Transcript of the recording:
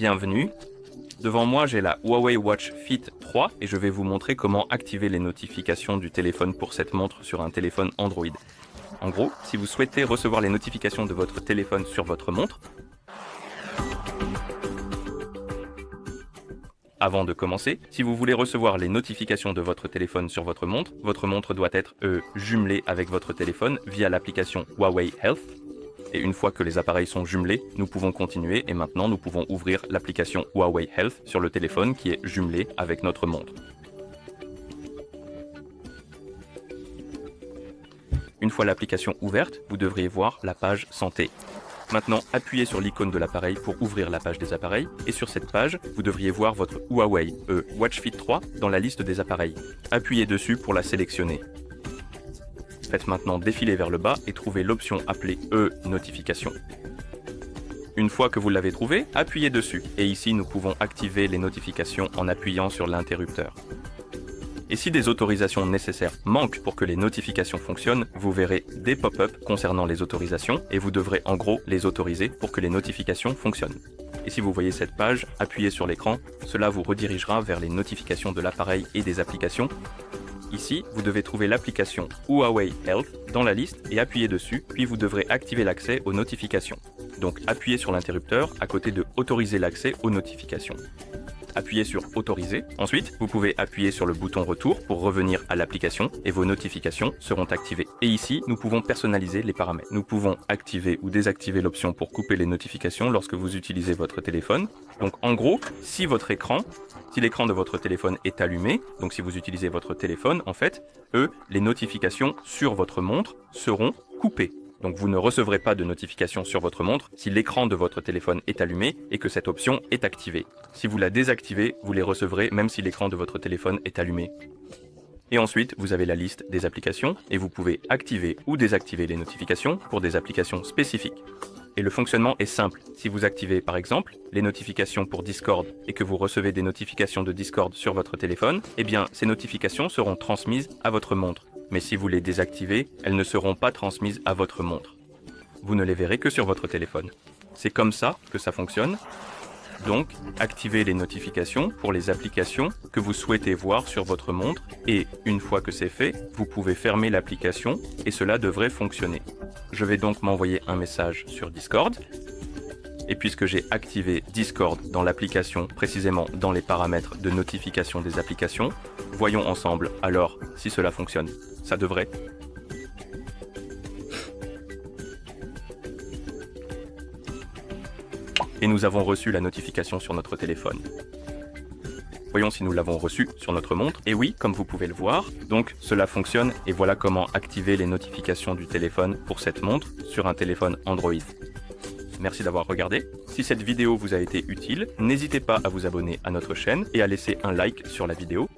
Bienvenue. Devant moi, j'ai la Huawei Watch Fit 3 et je vais vous montrer comment activer les notifications du téléphone pour cette montre sur un téléphone Android. En gros, si vous souhaitez recevoir les notifications de votre téléphone sur votre montre, avant de commencer, si vous voulez recevoir les notifications de votre téléphone sur votre montre doit être jumelée avec votre téléphone via l'application Huawei Health. Et une fois que les appareils sont jumelés, nous pouvons continuer et maintenant nous pouvons ouvrir l'application Huawei Health sur le téléphone qui est jumelé avec notre montre. Une fois l'application ouverte, vous devriez voir la page santé. Maintenant, appuyez sur l'icône de l'appareil pour ouvrir la page des appareils et sur cette page, vous devriez voir votre Huawei Watch Fit 3 dans la liste des appareils. Appuyez dessus pour la sélectionner. Faites maintenant défiler vers le bas et trouvez l'option appelée Notification. Une fois que vous l'avez trouvée, appuyez dessus. Et ici, nous pouvons activer les notifications en appuyant sur l'interrupteur. Et si des autorisations nécessaires manquent pour que les notifications fonctionnent, vous verrez des pop-up concernant les autorisations et vous devrez en gros les autoriser pour que les notifications fonctionnent. Et si vous voyez cette page, appuyez sur l'écran, cela vous redirigera vers les notifications de l'appareil et des applications. Ici, vous devez trouver l'application Huawei Health dans la liste et appuyer dessus, puis vous devrez activer l'accès aux notifications. Donc appuyez sur l'interrupteur à côté de Autoriser l'accès aux notifications. Appuyez sur Autoriser. Ensuite, vous pouvez appuyer sur le bouton Retour pour revenir à l'application et vos notifications seront activées. Et ici, nous pouvons personnaliser les paramètres. Nous pouvons activer ou désactiver l'option pour couper les notifications lorsque vous utilisez votre téléphone. Donc en gros, si l'écran de votre téléphone est allumé, donc si vous utilisez votre téléphone, en fait, les notifications sur votre montre seront coupées. Donc vous ne recevrez pas de notification sur votre montre si l'écran de votre téléphone est allumé et que cette option est activée. Si vous la désactivez, vous les recevrez même si l'écran de votre téléphone est allumé. Et ensuite, vous avez la liste des applications et vous pouvez activer ou désactiver les notifications pour des applications spécifiques. Et le fonctionnement est simple. Si vous activez par exemple les notifications pour Discord et que vous recevez des notifications de Discord sur votre téléphone, eh bien ces notifications seront transmises à votre montre. Mais si vous les désactivez, elles ne seront pas transmises à votre montre. Vous ne les verrez que sur votre téléphone. C'est comme ça que ça fonctionne. Donc, activez les notifications pour les applications que vous souhaitez voir sur votre montre et une fois que c'est fait, vous pouvez fermer l'application et cela devrait fonctionner. Je vais donc m'envoyer un message sur Discord. Et puisque j'ai activé Discord dans l'application, précisément dans les paramètres de notification des applications, voyons ensemble alors si cela fonctionne. Ça devrait. Et nous avons reçu la notification sur notre téléphone. Voyons si nous l'avons reçu sur notre montre. Et oui, comme vous pouvez le voir, donc cela fonctionne et voilà comment activer les notifications du téléphone pour cette montre sur un téléphone Android. Merci d'avoir regardé. Si cette vidéo vous a été utile, n'hésitez pas à vous abonner à notre chaîne et à laisser un like sur la vidéo.